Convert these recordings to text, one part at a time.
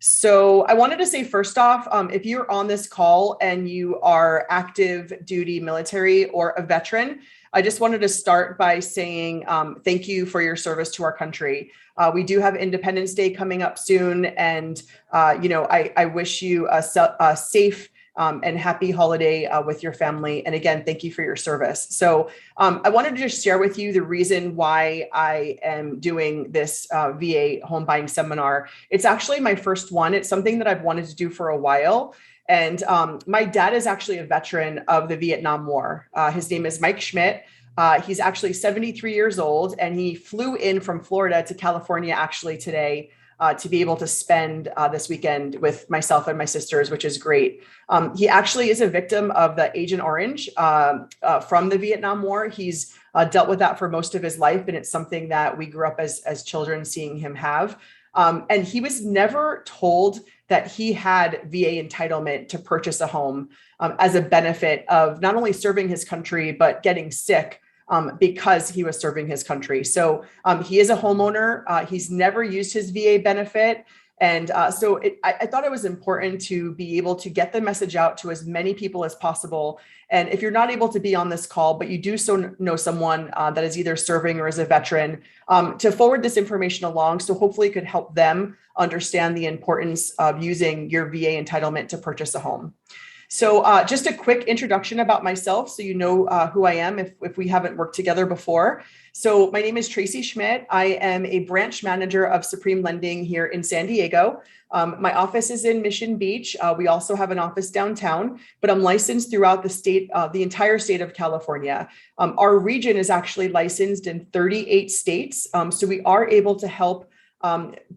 So I wanted to say first off, if you're on this call and you are active duty military or a veteran, I just wanted to start by saying thank you for your service to our country. We do have Independence Day coming up soon, and I wish you a safe and happy holiday with your family. And again, thank you for your service. So I wanted to just share with you the reason why I am doing this VA home buying seminar. It's actually my first one. It's something that I've wanted to do for a while. And my dad is actually a veteran of the Vietnam War. His name is Mike Schmidt. He's actually 73 years old, and he flew in from Florida to California actually today to be able to spend this weekend with myself and my sisters, which is great. He actually is a victim of the Agent Orange from the Vietnam War. He's dealt with that for most of his life, and it's something that we grew up as children seeing him have. And he was never told that he had VA entitlement to purchase a home as a benefit of not only serving his country, but getting sick because he was serving his country. So he is a homeowner. He's never used his VA benefit. And I thought it was important to be able to get the message out to as many people as possible. And if you're not able to be on this call, but you do know someone that is either serving or is a veteran, to forward this information along. So hopefully it could help them understand the importance of using your VA entitlement to purchase a home. So just a quick introduction about myself so you know who I am if we haven't worked together before. So my name is Tracie Schmidt. I am a branch manager of Supreme Lending here in San Diego. My office is in Mission Beach. We also have an office downtown, but I'm licensed throughout the state, the entire state of California. Our region is actually licensed in 38 states. So we are able to help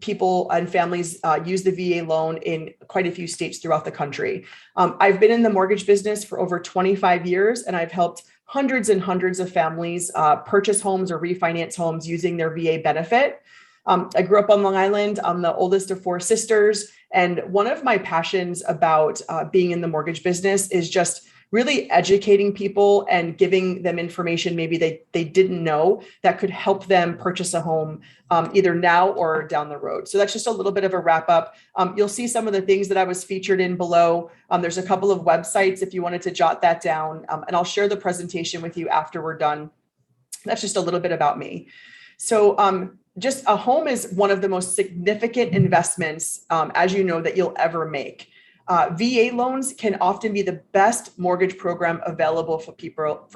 people and families use the VA loan in quite a few states throughout the country. I've been in the mortgage business for over 25 years, and I've helped hundreds and hundreds of families purchase homes or refinance homes using their VA benefit. I grew up on Long Island. I'm the oldest of 4 sisters. And one of my passions about being in the mortgage business is just really educating people and giving them information maybe they didn't know that could help them purchase a home either now or down the road. So that's just a little bit of a wrap up. You'll see some of the things that I was featured in below. There's a couple of websites if you wanted to jot that down, and I'll share the presentation with you after we're done. That's just a little bit about me. So just a home is one of the most significant investments, as you know, that you'll ever make. VA loans can often be the best mortgage program available for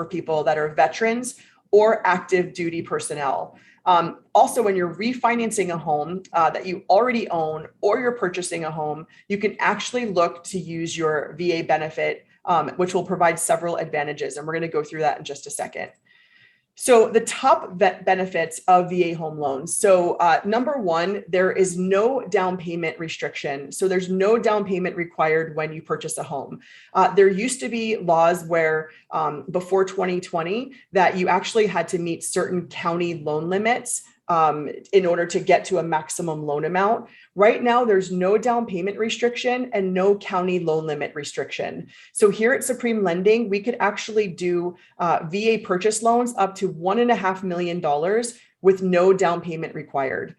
people that are veterans or active duty personnel. Also, when you're refinancing a home that you already own or you're purchasing a home, you can actually look to use your VA benefit, which will provide several advantages. And we're going to go through that in just a second. So the top benefits of VA home loans. So number one, there is no down payment restriction. So there's no down payment required when you purchase a home. There used to be laws where before 2020 that you actually had to meet certain county loan limits in order to get to a maximum loan amount. Right now, there's no down payment restriction and no county loan limit restriction. So here at Supreme Lending, we could actually do VA purchase loans up to $1.5 million with no down payment required.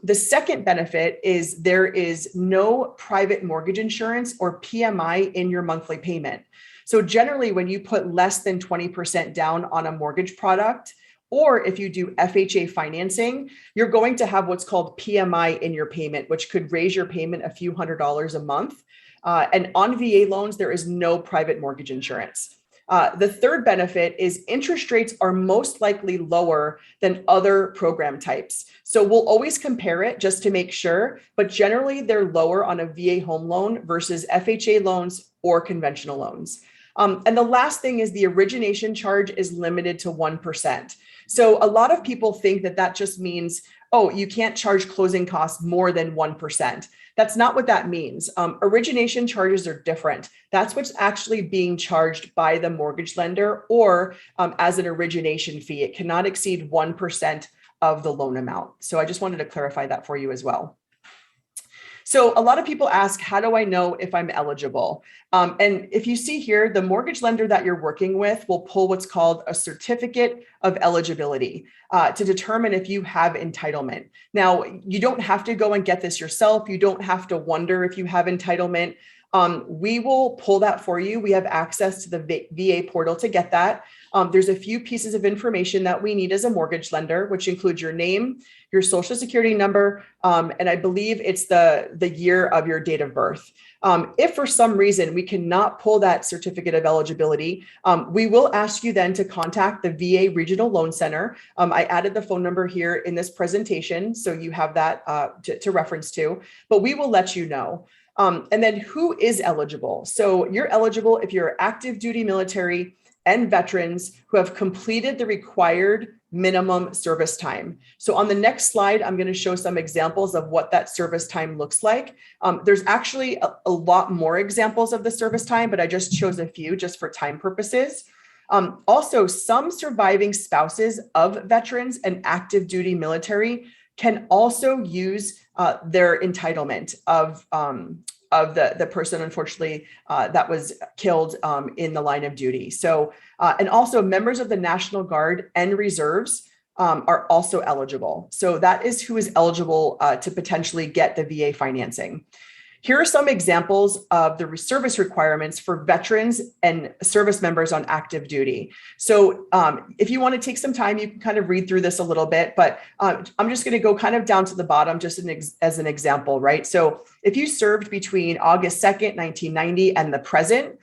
The second benefit is there is no private mortgage insurance or PMI in your monthly payment. So generally, when you put less than 20% down on a mortgage product, or if you do FHA financing, you're going to have what's called PMI in your payment, which could raise your payment a few $100s a month. And on VA loans, there is no private mortgage insurance. The third benefit is interest rates are most likely lower than other program types. So we'll always compare it just to make sure, but generally they're lower on a VA home loan versus FHA loans or conventional loans. And the last thing is the origination charge is limited to 1%. So a lot of people think that that just means, oh, you can't charge closing costs more than 1%. That's not what that means. Origination charges are different. That's what's actually being charged by the mortgage lender or as an origination fee. It cannot exceed 1% of the loan amount. So I just wanted to clarify that for you as well. So a lot of people ask, how do I know if I'm eligible? And if you see here, the mortgage lender that you're working with will pull what's called a certificate of eligibility to determine if you have entitlement. Now, you don't have to go and get this yourself. You don't have to wonder if you have entitlement. We will pull that for you. We have access to the VA portal to get that. There's a few pieces of information that we need as a mortgage lender, which includes your name, your social security number, and I believe it's the year of your date of birth. If for some reason we cannot pull that certificate of eligibility, we will ask you then to contact the VA Regional Loan Center. I added the phone number here in this presentation, so you have that to reference to, but we will let you know. And then who is eligible? So you're eligible if you're active duty military and veterans who have completed the required minimum service time. So on the next slide, I'm going to show some examples of what that service time looks like. There's actually a lot more examples of the service time, but I just chose a few just for time purposes. Also, some surviving spouses of veterans and active duty military can also use their entitlement of the person, unfortunately, that was killed in the line of duty. So, and also members of the National Guard and reserves are also eligible. So that is who is eligible to potentially get the VA financing. Here are some examples of the service requirements for veterans and service members on active duty. So if you want to take some time, you can kind of read through this a little bit, but I'm just going to go kind of down to the bottom just as an example, right? So if you served between August 2nd, 1990 and the present,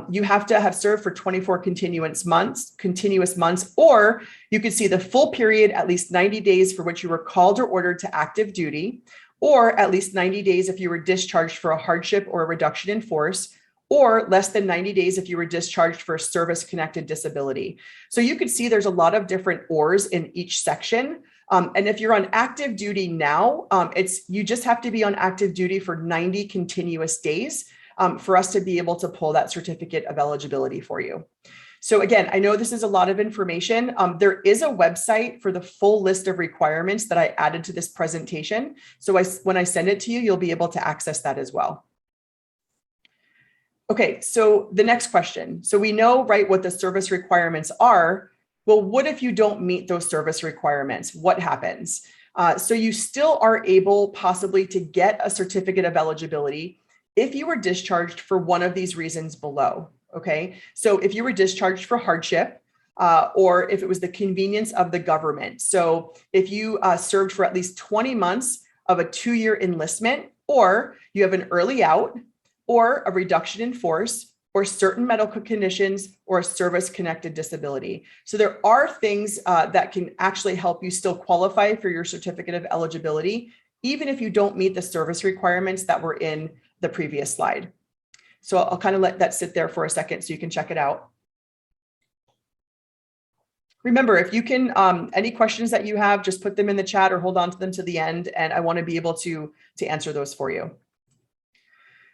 you have to have served for 24 continuous months, or you could see the full period, at least 90 days for which you were called or ordered to active duty, or at least 90 days if you were discharged for a hardship or a reduction in force, or less than 90 days if you were discharged for a service-connected disability. So you can see there's a lot of different ors in each section. And if you're on active duty now, you just have to be on active duty for 90 continuous days for us to be able to pull that certificate of eligibility for you. So again, I know this is a lot of information. There is a website for the full list of requirements that I added to this presentation. So when I send it to you, you'll be able to access that as well. Okay, so the next question. So we know, right, what the service requirements are. Well, what if you don't meet those service requirements? What happens? So you still are able possibly to get a certificate of eligibility if you were discharged for one of these reasons below. Okay, so if you were discharged for hardship, or if it was the convenience of the government. So if you served for at least 20 months of a 2-year enlistment, or you have an early out, or a reduction in force, or certain medical conditions, or a service-connected disability. So there are things that can actually help you still qualify for your certificate of eligibility, even if you don't meet the service requirements that were in the previous slide. So I'll kind of let that sit there for a second so you can check it out. Remember, if you can, any questions that you have, just put them in the chat or hold on to them to the end, and I want to be able to answer those for you.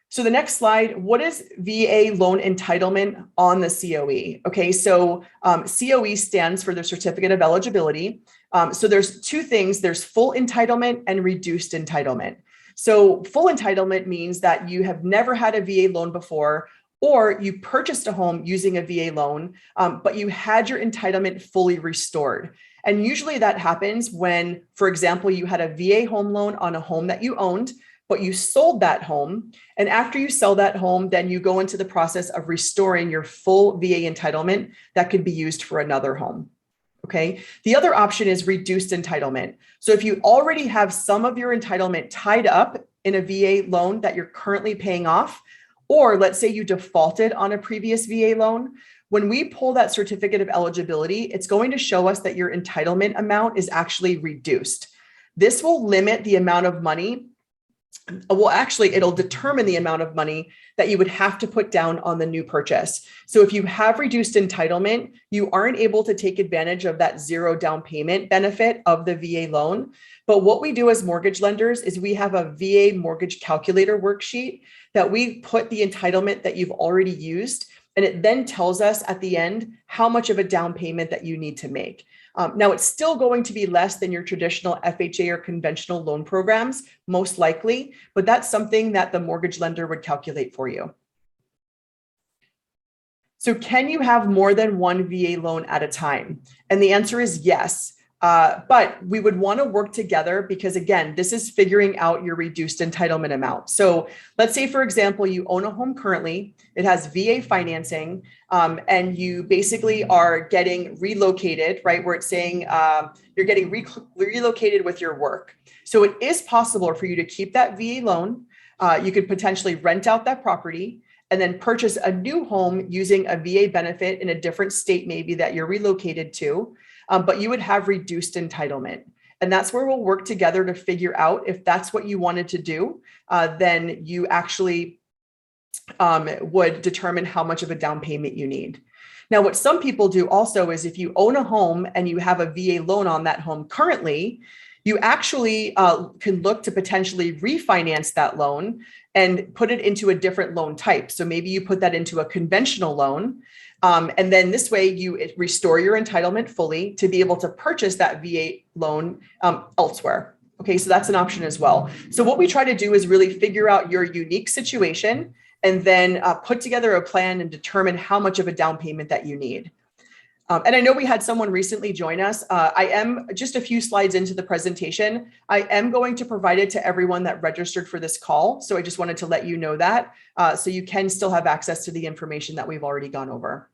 So the next slide, what is VA loan entitlement on the COE? Okay, so COE stands for the Certificate of Eligibility. So there's two things, there's full entitlement and reduced entitlement. So full entitlement means that you have never had a VA loan before, or you purchased a home using a VA loan, but you had your entitlement fully restored. And usually that happens when, for example, you had a VA home loan on a home that you owned, but you sold that home. And after you sell that home, then you go into the process of restoring your full VA entitlement that could be used for another home. Okay. The other option is reduced entitlement. So if you already have some of your entitlement tied up in a VA loan that you're currently paying off, or let's say you defaulted on a previous VA loan, when we pull that certificate of eligibility, it's going to show us that your entitlement amount is actually reduced. This will limit the amount of money. Well, actually, it'll determine the amount of money that you would have to put down on the new purchase. So if you have reduced entitlement, you aren't able to take advantage of that zero down payment benefit of the VA loan. But what we do as mortgage lenders is we have a VA mortgage calculator worksheet that we put the entitlement that you've already used, and it then tells us at the end how much of a down payment that you need to make. Now, it's still going to be less than your traditional FHA or conventional loan programs, most likely, but that's something that the mortgage lender would calculate for you. So can you have more than one VA loan at a time? And the answer is yes. But we would want to work together because, again, this is figuring out your reduced entitlement amount. So let's say, for example, you own a home currently, it has VA financing, and you basically are getting relocated, right? Where it's saying you're getting relocated with your work. So it is possible for you to keep that VA loan. You could potentially rent out that property and then purchase a new home using a VA benefit in a different state, maybe that you're relocated to. But you would have reduced entitlement. And that's where we'll work together to figure out if that's what you wanted to do, then you actually would determine how much of a down payment you need. Now, what some people do also is if you own a home and you have a VA loan on that home currently, you actually can look to potentially refinance that loan and put it into a different loan type. So maybe you put that into a conventional loan. And then this way you restore your entitlement fully to be able to purchase that VA loan elsewhere. Okay, so that's an option as well. So what we try to do is really figure out your unique situation and then put together a plan and determine how much of a down payment that you need. And I know we had someone recently join us. I am just a few slides into the presentation. I am going to provide it to everyone that registered for this call. So I just wanted to let you know that so you can still have access to the information that we've already gone over.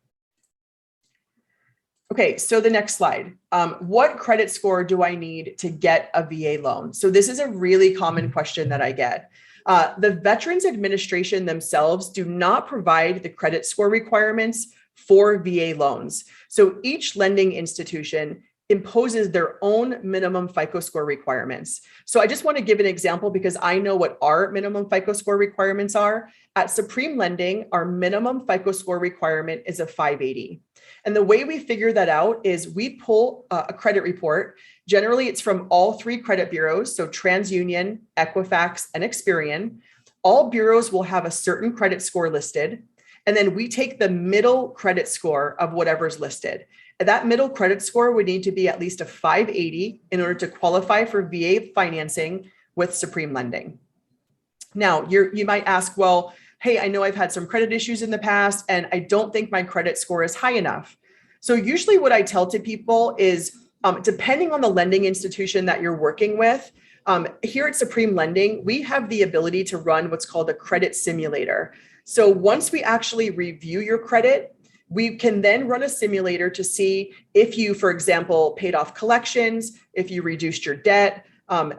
Okay, so the next slide. What credit score do I need to get a VA loan? So this is a really common question that I get. The Veterans Administration themselves do not provide the credit score requirements for VA loans. So each lending institution imposes their own minimum FICO score requirements. So I just want to give an example because I know what our minimum FICO score requirements are. At Supreme Lending, our minimum FICO score requirement is a 580. And the way we figure that out is we pull a credit report. Generally, it's from all three credit bureaus, so TransUnion, Equifax, and Experian. All bureaus will have a certain credit score listed. And then we take the middle credit score of whatever's listed. And that middle credit score would need to be at least a 580 in order to qualify for VA financing with Supreme Lending. Now, you might ask, well, hey, I know I've had some credit issues in the past, and I don't think my credit score is high enough. So usually what I tell to people is, depending on the lending institution that you're working with, here at Supreme Lending, we have the ability to run what's called a credit simulator. So once we actually review your credit, we can then run a simulator to see if you, for example, paid off collections, if you reduced your debt,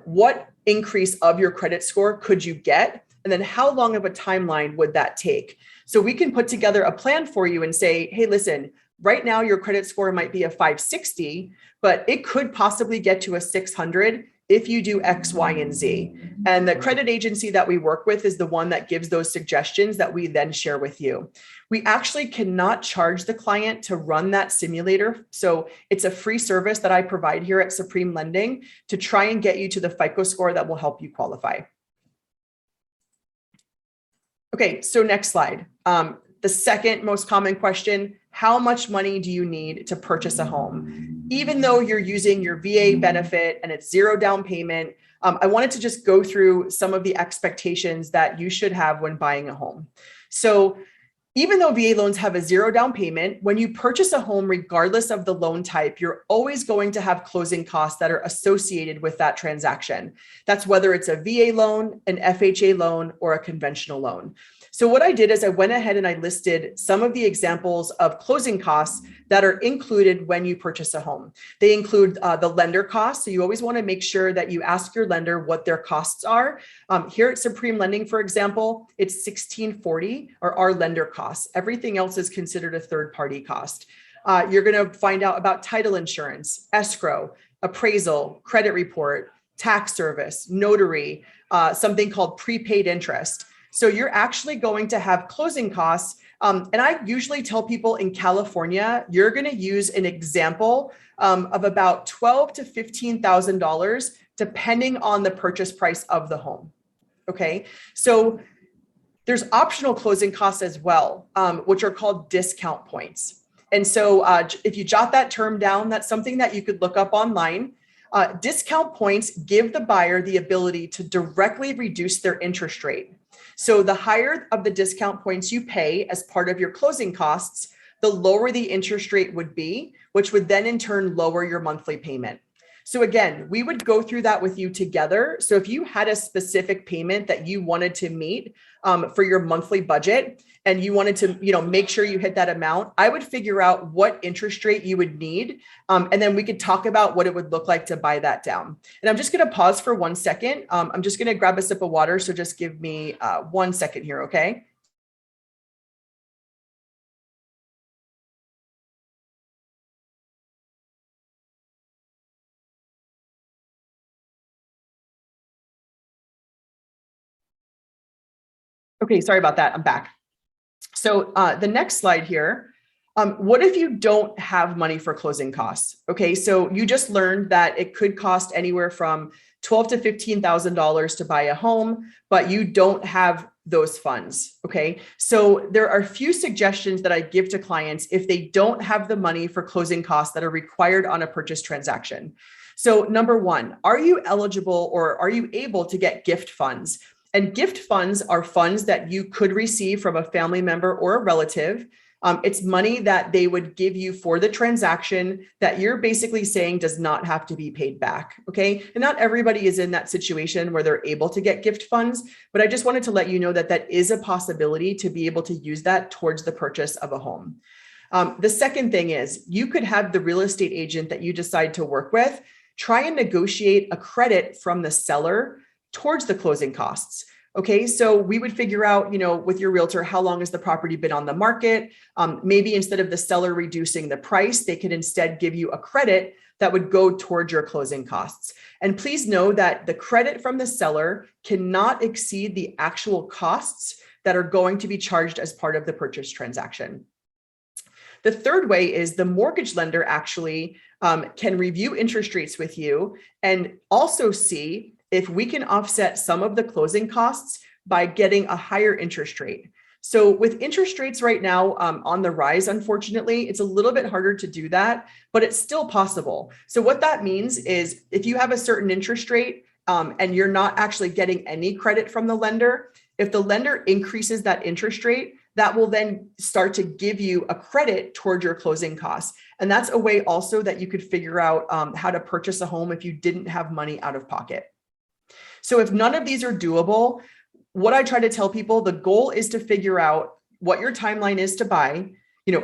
what increase of your credit score could you get? And then how long of a timeline would that take? So we can put together a plan for you and say, hey, listen, right now your credit score might be a 560, but it could possibly get to a 600 if you do X, Y, and Z. And the credit agency that we work with is the one that gives those suggestions that we then share with you. We actually cannot charge the client to run that simulator. So it's a free service that I provide here at Supreme Lending to try and get you to the FICO score that will help you qualify. Okay, so next slide. The second most common question, how much money do you need to purchase a home? Even though you're using your VA benefit and it's zero down payment, I wanted to just go through some of the expectations that you should have when buying a home. So even though VA loans have a zero down payment, when you purchase a home, regardless of the loan type, you're always going to have closing costs that are associated with that transaction. That's whether it's a VA loan, an FHA loan, or a conventional loan. So what I did is I went ahead and I listed some of the examples of closing costs that are included when you purchase a home. They include the lender costs. So you always want to make sure that you ask your lender what their costs are. Here at Supreme Lending, for example, it's $1,640 or our lender costs. Everything else is considered a third-party cost. You're going to find out about title insurance, escrow, appraisal, credit report, tax service, notary, something called prepaid interest. So you're actually going to have closing costs. And I usually tell people in California, you're going to use an example of about $12,000 to $15,000, depending on the purchase price of the home. Okay, so there's optional closing costs as well, which are called discount points. And so if you jot that term down, that's something that you could look up online. Discount points give the buyer the ability to directly reduce their interest rate. So the higher of the discount points you pay as part of your closing costs, the lower the interest rate would be, which would then in turn lower your monthly payment. So again, we would go through that with you together. So if you had a specific payment that you wanted to meet for your monthly budget, and you wanted to, make sure you hit that amount, I would figure out what interest rate you would need. And then we could talk about what it would look like to buy that down. And I'm just going to pause for 1 second. I'm just going to grab a sip of water. So just give me 1 second here. Okay. Okay. Sorry about that. I'm back. So the next slide here, what if you don't have money for closing costs? Okay, so you just learned that it could cost anywhere from $12,000 to $15,000 to buy a home, but you don't have those funds. Okay, so there are a few suggestions that I give to clients if they don't have the money for closing costs that are required on a purchase transaction. So number one, are you eligible or are you able to get gift funds? And gift funds are funds that you could receive from a family member or a relative. It's money that they would give you for the transaction that you're basically saying does not have to be paid back. Okay. And not everybody is in that situation where they're able to get gift funds, but I just wanted to let you know that that is a possibility to be able to use that towards the purchase of a home. The second thing is you could have the real estate agent that you decide to work with try and negotiate a credit from the seller towards the closing costs. Okay, so we would figure out, with your realtor, how long has the property been on the market? Maybe instead of the seller reducing the price, they could instead give you a credit that would go towards your closing costs. And please know that the credit from the seller cannot exceed the actual costs that are going to be charged as part of the purchase transaction. The third way is the mortgage lender actually can review interest rates with you and also see if we can offset some of the closing costs by getting a higher interest rate. So with interest rates right now on the rise, unfortunately, it's a little bit harder to do that, but it's still possible. So what that means is if you have a certain interest rate and you're not actually getting any credit from the lender, if the lender increases that interest rate, that will then start to give you a credit toward your closing costs. And that's a way also that you could figure out how to purchase a home if you didn't have money out of pocket. So if none of these are doable, what I try to tell people, the goal is to figure out what your timeline is to buy,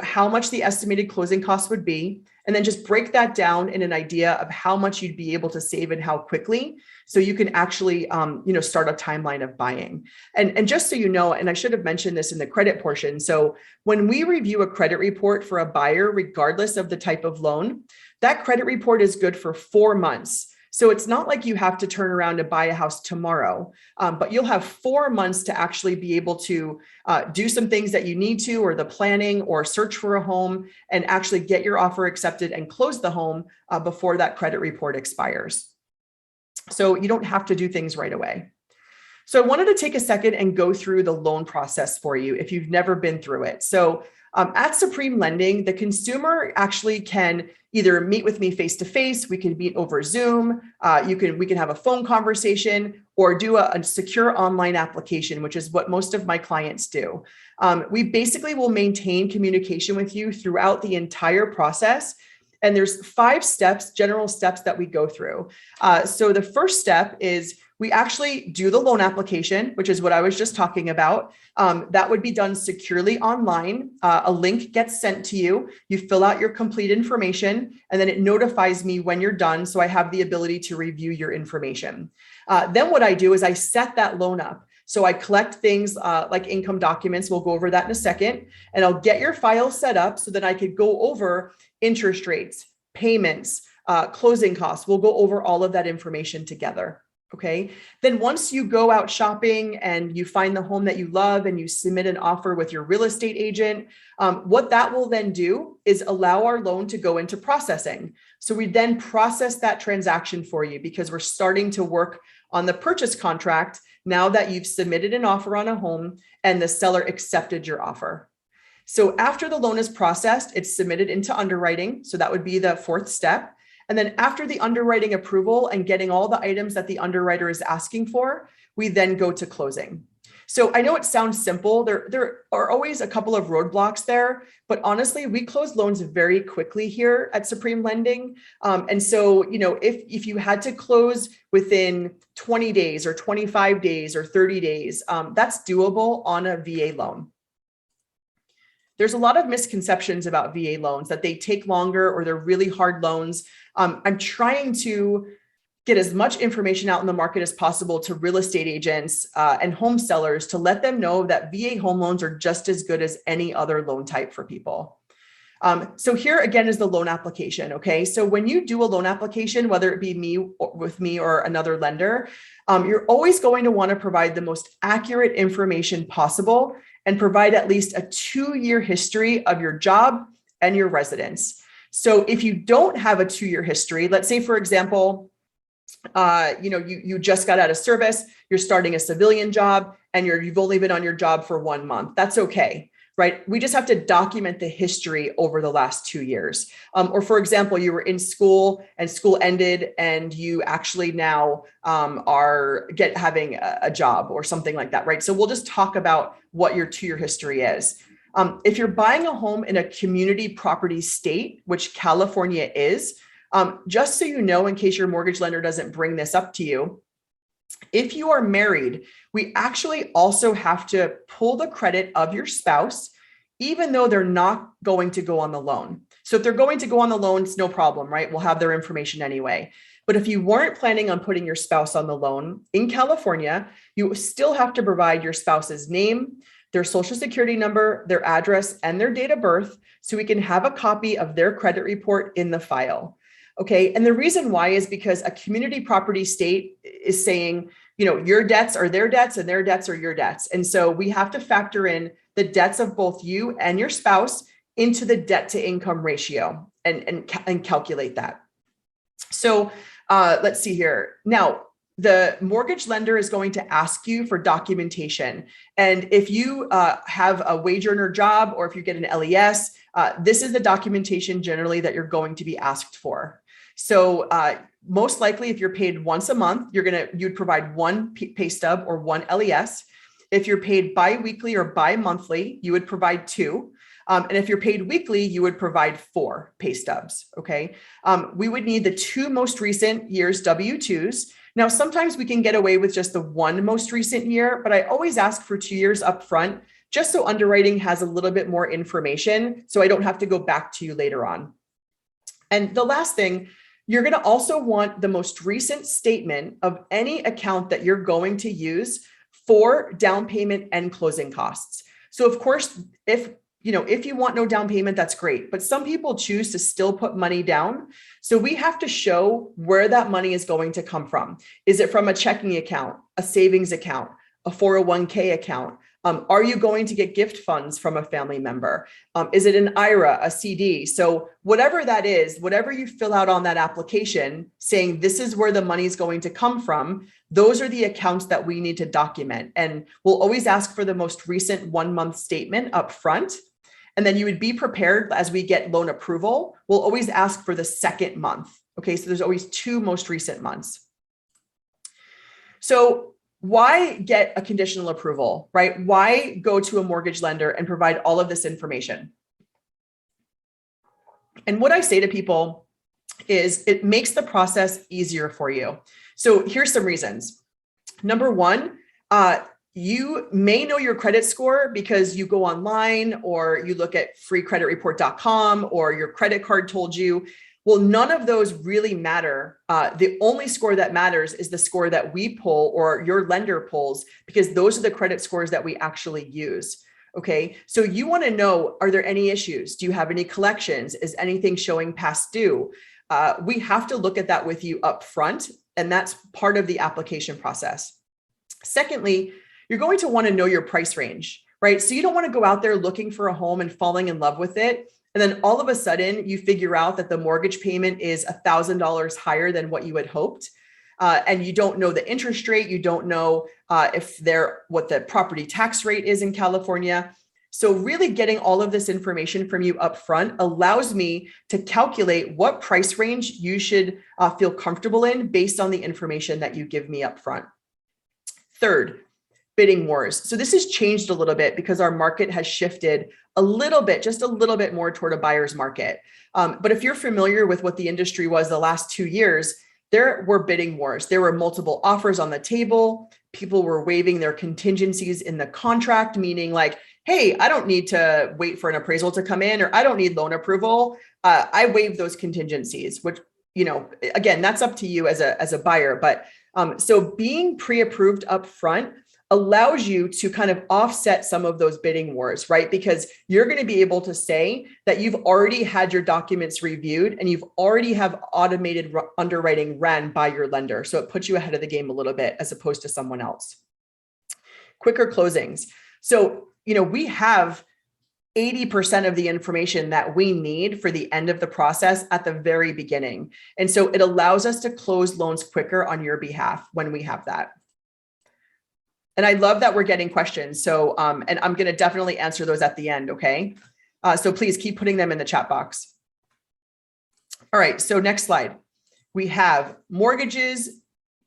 how much the estimated closing costs would be, and then just break that down in an idea of how much you'd be able to save and how quickly, so you can actually, start a timeline of buying. And just so you know, and I should have mentioned this in the credit portion. So when we review a credit report for a buyer, regardless of the type of loan, that credit report is good for 4 months. So it's not like you have to turn around and buy a house tomorrow, but you'll have 4 months to actually be able to do some things that you need to, or the planning, or search for a home and actually get your offer accepted and close the home before that credit report expires. So you don't have to do things right away. So I wanted to take a second and go through the loan process for you if you've never been through it. So at Supreme Lending, the consumer actually can either meet with me face-to-face, we can meet over Zoom, we can have a phone conversation, or do a secure online application, which is what most of my clients do. We basically will maintain communication with you throughout the entire process. And there's 5 steps, general steps that we go through. So the first step is we actually do the loan application, which is what I was just talking about. That would be done securely online. A link gets sent to you. You fill out your complete information, and then it notifies me when you're done. So I have the ability to review your information. Then what I do is I set that loan up. So I collect things like income documents. We'll go over that in a second. And I'll get your file set up so that I could go over interest rates, payments, closing costs. We'll go over all of that information together. Okay. Then once you go out shopping and you find the home that you love and you submit an offer with your real estate agent, what that will then do is allow our loan to go into processing. So we then process that transaction for you because we're starting to work on the purchase contract now that you've submitted an offer on a home and the seller accepted your offer. So after the loan is processed, it's submitted into underwriting. So that would be the fourth step. And then after the underwriting approval and getting all the items that the underwriter is asking for, we then go to closing. So I know it sounds simple. There are always a couple of roadblocks there, but honestly, we close loans very quickly here at Supreme Lending. And so, if you had to close within 20 days or 25 days or 30 days, that's doable on a VA loan. There's a lot of misconceptions about VA loans, that they take longer or they're really hard loans. I'm trying to get as much information out in the market as possible to real estate agents and home sellers to let them know that VA home loans are just as good as any other loan type for people. So here again is the loan application. Okay. So when you do a loan application, whether it be with me or another lender, you're always going to want to provide the most accurate information possible and provide at least a 2-year history of your job and your residence. So if you don't have a 2-year history, let's say, for example, you just got out of service, you're starting a civilian job, and you've only been on your job for 1 month. That's okay, right? We just have to document the history over the last 2 years. Or for example, you were in school and school ended, and you actually now are having a job or something like that, right? So we'll just talk about what your 2-year history is. If you're buying a home in a community property state, which California is, just so you know, in case your mortgage lender doesn't bring this up to you, if you are married, we actually also have to pull the credit of your spouse, even though they're not going to go on the loan. So if they're going to go on the loan, it's no problem, right? We'll have their information anyway. But if you weren't planning on putting your spouse on the loan in California, you still have to provide your spouse's name, their social security number, their address, and their date of birth, so we can have a copy of their credit report in the file. Okay. And the reason why is because a community property state is saying, your debts are their debts and their debts are your debts. And so we have to factor in the debts of both you and your spouse into the debt to income ratio and calculate that. So let's see here. Now, the mortgage lender is going to ask you for documentation. And if you have a wage earner job, or if you get an LES, this is the documentation generally that you're going to be asked for. So most likely, if you're paid once a month, you'd provide one pay stub or one LES. If you're paid bi-weekly or bi-monthly, you would provide 2. And if you're paid weekly, you would provide 4 pay stubs. Okay. We would need the 2 most recent years W-2s. Now, sometimes we can get away with just the 1 most recent year, but I always ask for 2 years up front, just so underwriting has a little bit more information, so I don't have to go back to you later on. And the last thing, you're going to also want the most recent statement of any account that you're going to use for down payment and closing costs. So of course, if you want no down payment, that's great. But some people choose to still put money down. So we have to show where that money is going to come from. Is it from a checking account, a savings account, a 401k account? Are you going to get gift funds from a family member? Is it an IRA, a CD? So whatever that is, whatever you fill out on that application saying this is where the money is going to come from, those are the accounts that we need to document. And we'll always ask for the most recent 1-month statement up front. And then you would be prepared as we get loan approval. We'll always ask for the second month. Okay, so there's always 2 most recent months. So why get a conditional approval, right? Why go to a mortgage lender and provide all of this information? And what I say to people is it makes the process easier for you. So here's some reasons. Number 1, you may know your credit score because you go online or you look at freecreditreport.com or your credit card told you. Well, none of those really matter. The only score that matters is the score that we pull or your lender pulls, because those are the credit scores that we actually use. Okay, so you want to know, are there any issues? Do you have any collections? Is anything showing past due? We have to look at that with you up front, and that's part of the application process. Secondly, you're going to want to know your price range, right? So you don't want to go out there looking for a home and falling in love with it, and then all of a sudden you figure out that the mortgage payment is $1,000 higher than what you had hoped. And you don't know the interest rate. You don't know what the property tax rate is in California. So really getting all of this information from you up front allows me to calculate what price range you should feel comfortable in based on the information that you give me up front. Third, bidding wars. So this has changed a little bit because our market has shifted a little bit, just a little bit more toward a buyer's market. But if you're familiar with what the industry was the last 2 years, there were bidding wars. There were multiple offers on the table. People were waiving their contingencies in the contract, meaning like, hey, I don't need to wait for an appraisal to come in, or I don't need loan approval. I waive those contingencies, which, again, that's up to you as a buyer. But so being pre-approved up front allows you to kind of offset some of those bidding wars, right? Because you're going to be able to say that you've already had your documents reviewed and you've already have automated underwriting ran by your lender. So it puts you ahead of the game a little bit as opposed to someone else. Quicker closings. So, we have 80% of the information that we need for the end of the process at the very beginning. And so it allows us to close loans quicker on your behalf when we have that. And I love that we're getting questions. So, and I'm going to definitely answer those at the end. Okay. So please keep putting them in the chat box. All right. So next slide, we have mortgage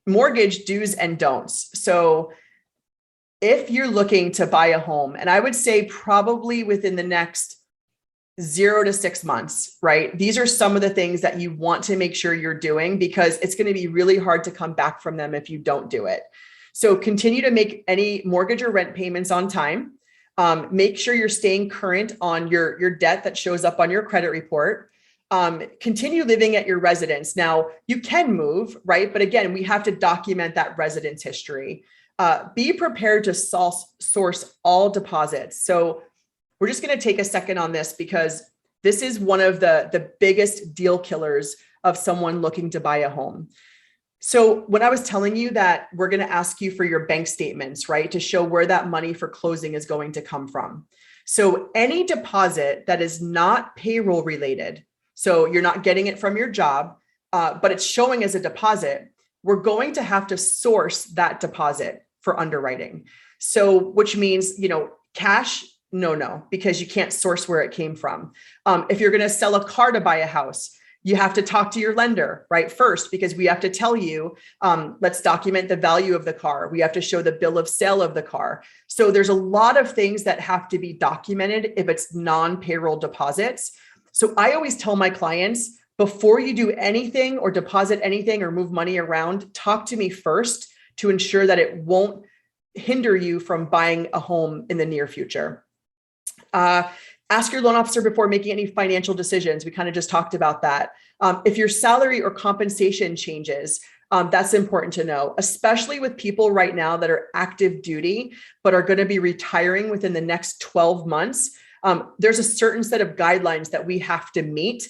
do's and don'ts. So if you're looking to buy a home, and I would say probably within the next 0 to 6 months, right? These are some of the things that you want to make sure you're doing because it's going to be really hard to come back from them if you don't do it. So continue to make any mortgage or rent payments on time. Make sure you're staying current on your debt that shows up on your credit report. Continue living at your residence. Now, you can move, right? But again, we have to document that residence history. Be prepared to source all deposits. So we're just going to take a second on this because this is one of the biggest deal killers of someone looking to buy a home. So when I was telling you that we're going to ask you for your bank statements, right, to show where that money for closing is going to come from. So any deposit that is not payroll related, so you're not getting it from your job, but it's showing as a deposit, we're going to have to source that deposit for underwriting. So which means, cash, no, because you can't source where it came from. If you're going to sell a car to buy a house, you have to talk to your lender, right? First, because we have to tell you, let's document the value of the car. We have to show the bill of sale of the car. So there's a lot of things that have to be documented if it's non-payroll deposits. So I always tell my clients, before you do anything or deposit anything or move money around, talk to me first to ensure that it won't hinder you from buying a home in the near future. Ask your loan officer before making any financial decisions. We kind of just talked about that. If your salary or compensation changes, that's important to know, especially with people right now that are active duty, but are going to be retiring within the next 12 months. There's a certain set of guidelines that we have to meet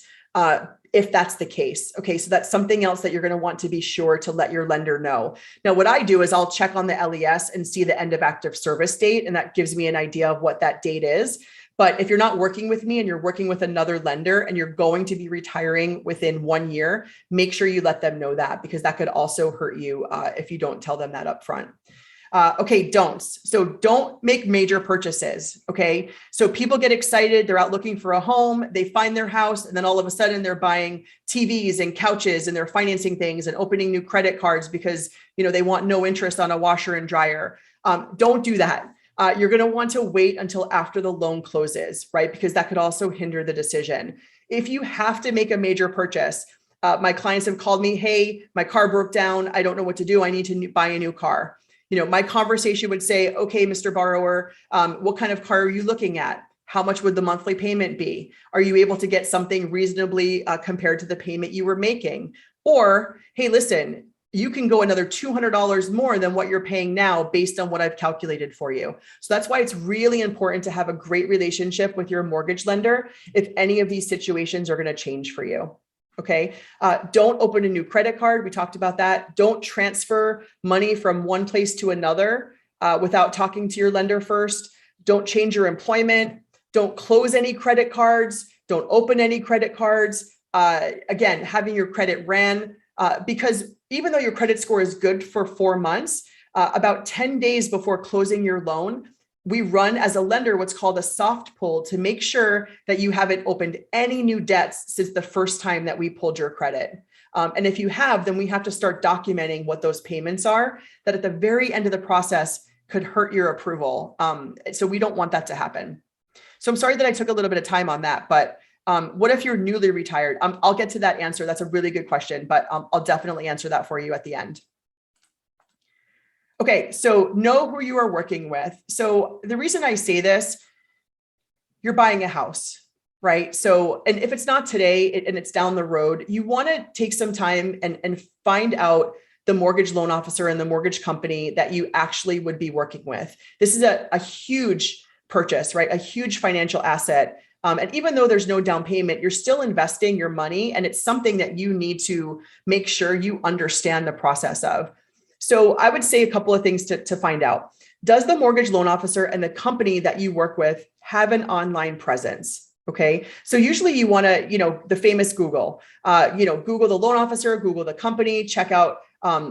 if that's the case. Okay, so that's something else that you're going to want to be sure to let your lender know. Now, what I do is I'll check on the LES and see the end of active service date, and that gives me an idea of what that date is. But if you're not working with me and you're working with another lender and you're going to be retiring within 1 year, make sure you let them know that, because that could also hurt you if you don't tell them that up front. Okay, don'ts. So don't make major purchases. Okay. So people get excited. They're out looking for a home. They find their house. And then all of a sudden they're buying TVs and couches and they're financing things and opening new credit cards because, they want no interest on a washer and dryer. Don't do that. You're going to want to wait until after the loan closes, right? Because that could also hinder the decision. If you have to make a major purchase, my clients have called me, hey, my car broke down. I don't know what to do. I need to buy a new car. My conversation would say, okay, Mr. Borrower, what kind of car are you looking at? How much would the monthly payment be? Are you able to get something reasonably compared to the payment you were making? Or, hey, listen, you can go another $200 more than what you're paying now based on what I've calculated for you. So that's why it's really important to have a great relationship with your mortgage lender if any of these situations are going to change for you. Okay. Don't open a new credit card. We talked about that. Don't transfer money from one place to another without talking to your lender first. Don't change your employment. Don't close any credit cards. Don't open any credit cards. Again, having your credit ran because even though your credit score is good for 4 months, about 10 days before closing your loan, we run as a lender what's called a soft pull to make sure that you haven't opened any new debts since the first time that we pulled your credit. And if you have, then we have to start documenting what those payments are that at the very end of the process could hurt your approval. So we don't want that to happen. So I'm sorry that I took a little bit of time on that, but what if you're newly retired? I'll get to that answer. That's a really good question, but I'll definitely answer that for you at the end. Okay, so know who you are working with. So the reason I say this, you're buying a house, right? So, and if it's not today and it's down the road, you want to take some time and find out the mortgage loan officer and the mortgage company that you actually would be working with. This is a huge purchase, right? A huge financial asset. And even though there's no down payment, you're still investing your money, and it's something that you need to make sure you understand the process of. So I would say a couple of things to find out. Does the mortgage loan officer and the company that you work with have an online presence? Okay. So usually you want to, the famous Google, Google the loan officer, Google the company, check out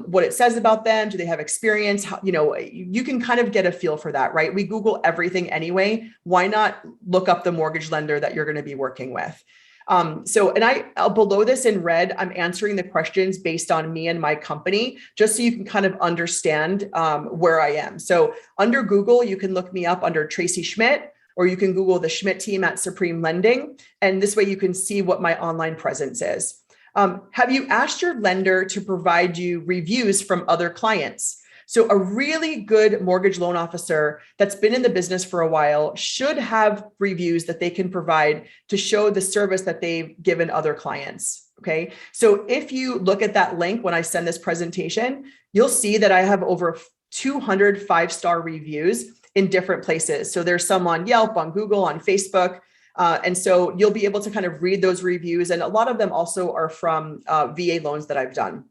what it says about them. Do they have experience? You can kind of get a feel for that, right? We Google everything anyway. Why not look up the mortgage lender that you're going to be working with? Below this in red, I'm answering the questions based on me and my company, just so you can kind of understand where I am. So under Google, you can look me up under Tracie Schmidt, or you can Google the Schmidt team at Supreme Lending. And this way you can see what my online presence is. Have you asked your lender to provide you reviews from other clients? So a really good mortgage loan officer that's been in the business for a while should have reviews that they can provide to show the service that they've given other clients. Okay. So if you look at that link when I send this presentation, you'll see that I have over 200 5-star reviews in different places. So there's some on Yelp, on Google, on Facebook. And so you'll be able to kind of read those reviews. And a lot of them also are from VA loans that I've done.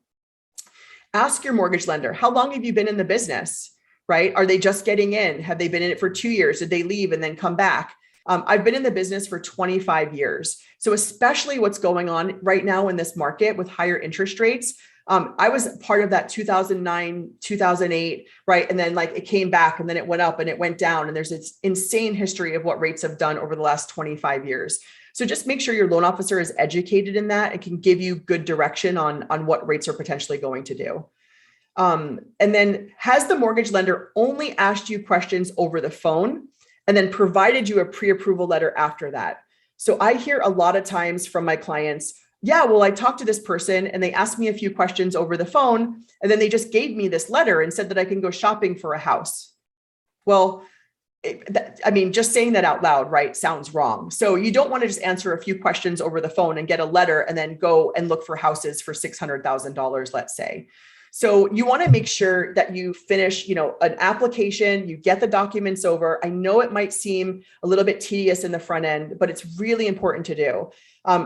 Ask your mortgage lender, how long have you been in the business, right? Are they just getting in? Have they been in it for 2 years? Did they leave and then come back? I've been in the business for 25 years. So especially what's going on right now in this market with higher interest rates, I was part of that 2009, 2008, right? And then it came back and then it went up and it went down. And there's this insane history of what rates have done over the last 25 years. So just make sure your loan officer is educated in that and can give you good direction on what rates are potentially going to do. And then has the mortgage lender only asked you questions over the phone and then provided you a pre-approval letter after that? So I hear a lot of times from my clients, yeah, well, I talked to this person and they asked me a few questions over the phone, and then they just gave me this letter and said that I can go shopping for a house. Well, just saying that out loud, right, sounds wrong. So you don't want to just answer a few questions over the phone and get a letter and then go and look for houses for $600,000, let's say. So you want to make sure that you finish, an application, you get the documents over. I know it might seem a little bit tedious in the front end, but it's really important to do.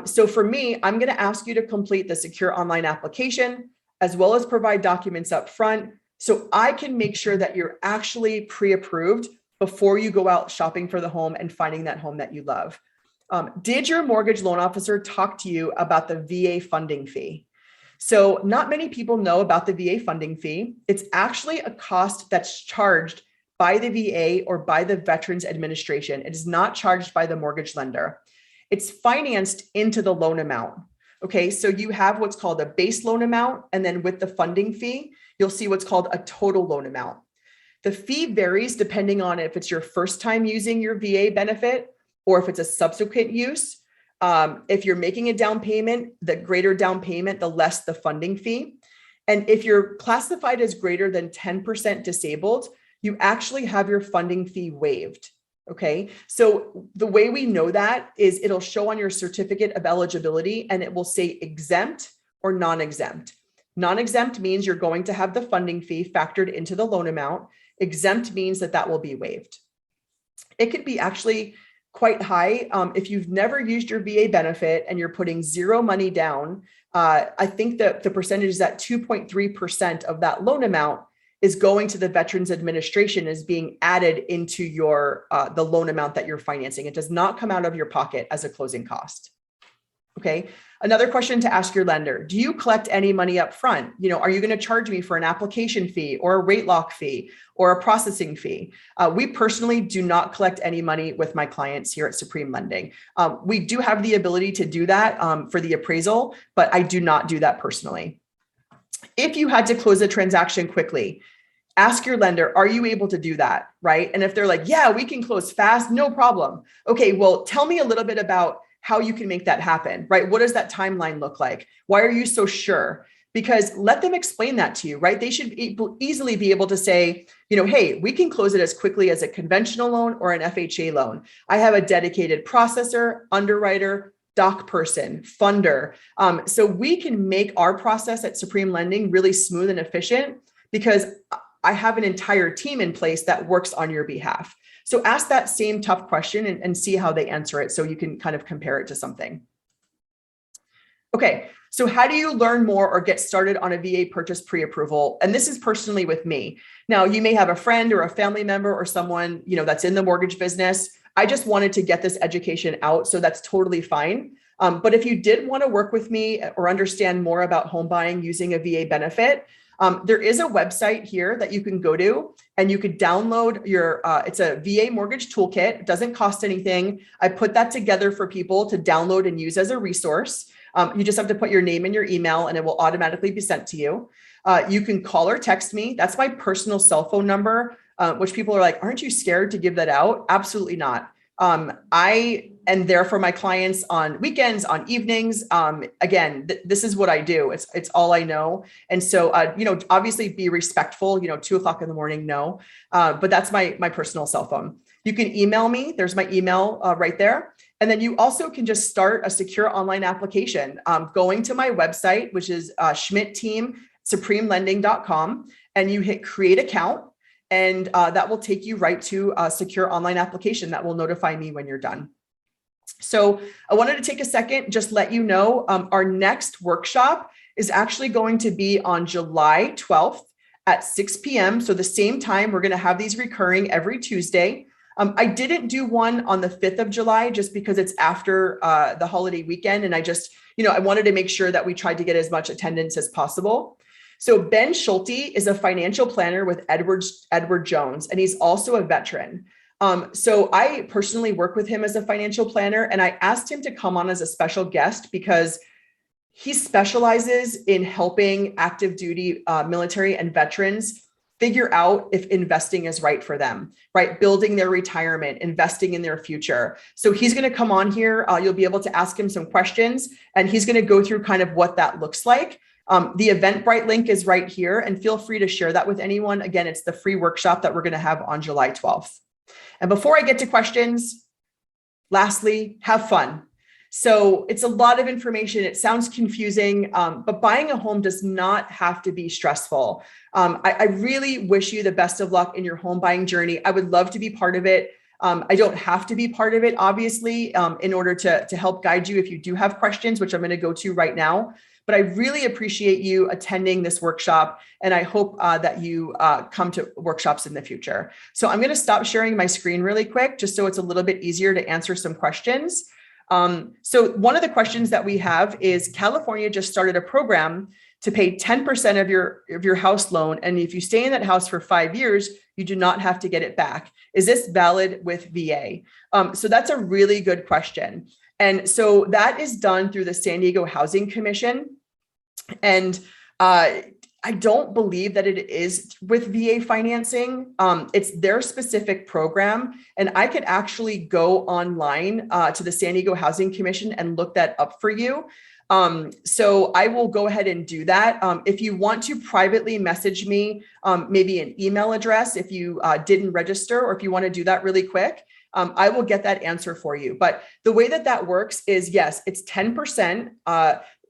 So for me, I'm going to ask you to complete the secure online application, as well as provide documents up front, so I can make sure that you're actually pre-approved before you go out shopping for the home and finding that home that you love. Did your mortgage loan officer talk to you about the VA funding fee? So not many people know about the VA funding fee. It's actually a cost that's charged by the VA or by the Veterans Administration. It is not charged by the mortgage lender. It's financed into the loan amount. Okay, so you have what's called a base loan amount, and then with the funding fee, you'll see what's called a total loan amount. The fee varies depending on if it's your first time using your VA benefit or if it's a subsequent use. If you're making a down payment, the greater down payment, the less the funding fee. And if you're classified as greater than 10% disabled, you actually have your funding fee waived. Okay, so the way we know that is it'll show on your certificate of eligibility and it will say exempt or non-exempt. Non-exempt means you're going to have the funding fee factored into the loan amount. Exempt means that will be waived. It could be actually quite high. If you've never used your VA benefit and you're putting zero money down, I think that the percentage is at 2.3% of that loan amount is going to the Veterans Administration, is being added into your the loan amount that you're financing. It does not come out of your pocket as a closing cost. Okay. Another question to ask your lender: do you collect any money up front? Are you going to charge me for an application fee or a rate lock fee or a processing fee? We personally do not collect any money with my clients here at Supreme Lending. We do have the ability to do that for the appraisal, but I do not do that personally. If you had to close a transaction quickly, ask your lender, are you able to do that? Right? And if they're like, yeah, we can close fast, no problem. Okay, well, tell me a little bit about how you can make that happen, right? What does that timeline look like? Why are you so sure? Because let them explain that to you, right? They should easily be able to say, hey, we can close it as quickly as a conventional loan or an FHA loan. I have a dedicated processor, underwriter, doc person, funder. So we can make our process at Supreme Lending really smooth and efficient because I have an entire team in place that works on your behalf. So ask that same tough question and see how they answer it so you can kind of compare it to something. Okay, so how do you learn more or get started on a VA purchase pre-approval? And this is personally with me. Now, you may have a friend or a family member or someone that's in the mortgage business. I just wanted to get this education out, so that's totally fine. But if you did want to work with me or understand more about home buying using a VA benefit, there is a website here that you can go to and you could download it's a VA Mortgage Toolkit. It doesn't cost anything. I put that together for people to download and use as a resource. You just have to put your name and your email and it will automatically be sent to you. You can call or text me. That's my personal cell phone number, which people are like, aren't you scared to give that out? Absolutely not. I am there for my clients on weekends, on evenings. Again, this is what I do. It's all I know. And so, obviously be respectful, 2:00 in the morning, no. But that's my personal cell phone. You can email me. There's my email right there. And then you also can just start a secure online application going to my website, which is schmidtteam.supremelending.com, and you hit create account. And that will take you right to a secure online application that will notify me when you're done. So I wanted to take a second, just let you know, our next workshop is actually going to be on July 12th at 6 p.m. So the same time, we're going to have these recurring every Tuesday. I didn't do one on the 5th of July just because it's after the holiday weekend. And I just, I wanted to make sure that we tried to get as much attendance as possible. So Ben Schulte is a financial planner with Edward Jones, and he's also a veteran. So I personally work with him as a financial planner, and I asked him to come on as a special guest because he specializes in helping active duty military and veterans figure out if investing is right for them, right? Building their retirement, investing in their future. So he's going to come on here. You'll be able to ask him some questions, and he's going to go through kind of what that looks like. The Eventbrite link is right here, and feel free to share that with anyone. Again, it's the free workshop that we're going to have on July 12th. And before I get to questions, lastly, have fun. So it's a lot of information. It sounds confusing, but buying a home does not have to be stressful. I really wish you the best of luck in your home buying journey. I would love to be part of it. I don't have to be part of it, obviously, in order to help guide you if you do have questions, which I'm going to go to right now. But I really appreciate you attending this workshop, and I hope that you come to workshops in the future. So I'm going to stop sharing my screen really quick, just so it's a little bit easier to answer some questions. So one of the questions that we have is California just started a program to pay 10% of your house loan. And if you stay in that house for 5 years, you do not have to get it back. Is this valid with VA? So that's a really good question. And so that is done through the San Diego Housing Commission. And I don't believe that it is with VA financing. It's their specific program. And I could actually go online to the San Diego Housing Commission and look that up for you. So I will go ahead and do that. If you want to privately message me, maybe an email address, if you didn't register, or if you want to do that really quick, I will get that answer for you. But the way that works is, yes, it's 10%,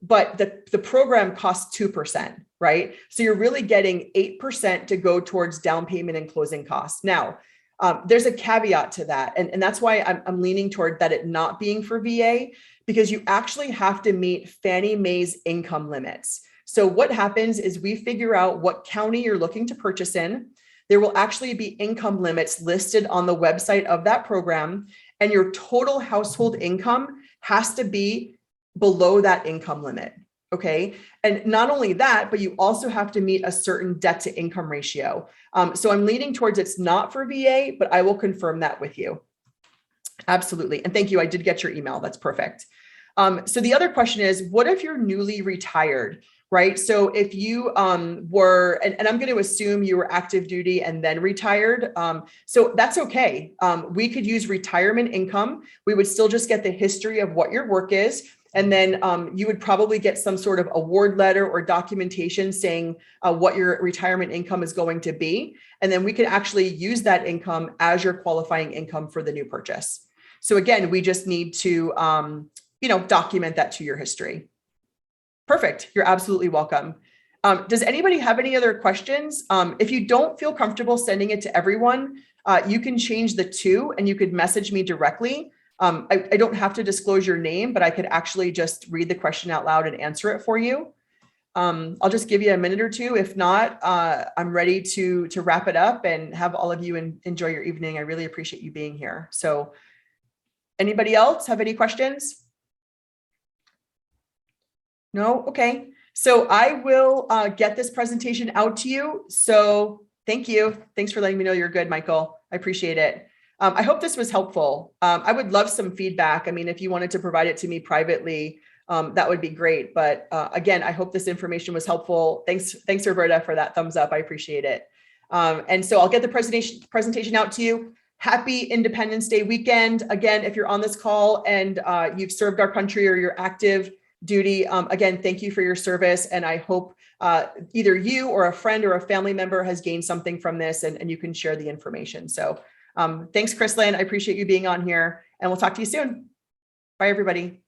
but the program costs 2%, right? So you're really getting 8% to go towards down payment and closing costs. Now, there's a caveat to that. And that's why I'm leaning toward that it not being for VA, because you actually have to meet Fannie Mae's income limits. So what happens is we figure out what county you're looking to purchase in. There will actually be income limits listed on the website of that program, and your total household income has to be below that income limit. Okay. And not only that, but you also have to meet a certain debt to income ratio. So I'm leaning towards it's not for VA, but I will confirm that with you. Absolutely. And thank you. I did get your email. That's perfect. So the other question is, what if you're newly retired, right? So if you were, and I'm going to assume you were active duty and then retired. So that's okay. We could use retirement income. We would still just get the history of what your work is. And then you would probably get some sort of award letter or documentation saying what your retirement income is going to be. And then we could actually use that income as your qualifying income for the new purchase. So again, we just need to, document that to your history. Perfect. You're absolutely welcome. Does anybody have any other questions? If you don't feel comfortable sending it to everyone, you can change the two and you could message me directly. I don't have to disclose your name, but I could actually just read the question out loud and answer it for you. I'll just give you a minute or two. If not, I'm ready to wrap it up and have all of you enjoy your evening. I really appreciate you being here. So anybody else have any questions? No? Okay. So I will get this presentation out to you. So thank you. Thanks for letting me know you're good, Michael. I appreciate it. I hope this was helpful. I would love some feedback. I mean, if you wanted to provide it to me privately, that would be great. But again, I hope this information was helpful. Thanks, Roberta, for that thumbs up. I appreciate it. And so I'll get the presentation out to you. Happy Independence Day weekend. Again, if you're on this call and you've served our country or you're active duty, again, thank you for your service. And I hope either you or a friend or a family member has gained something from this and you can share the information. So thanks, Chrislyn. I appreciate you being on here and we'll talk to you soon. Bye, everybody.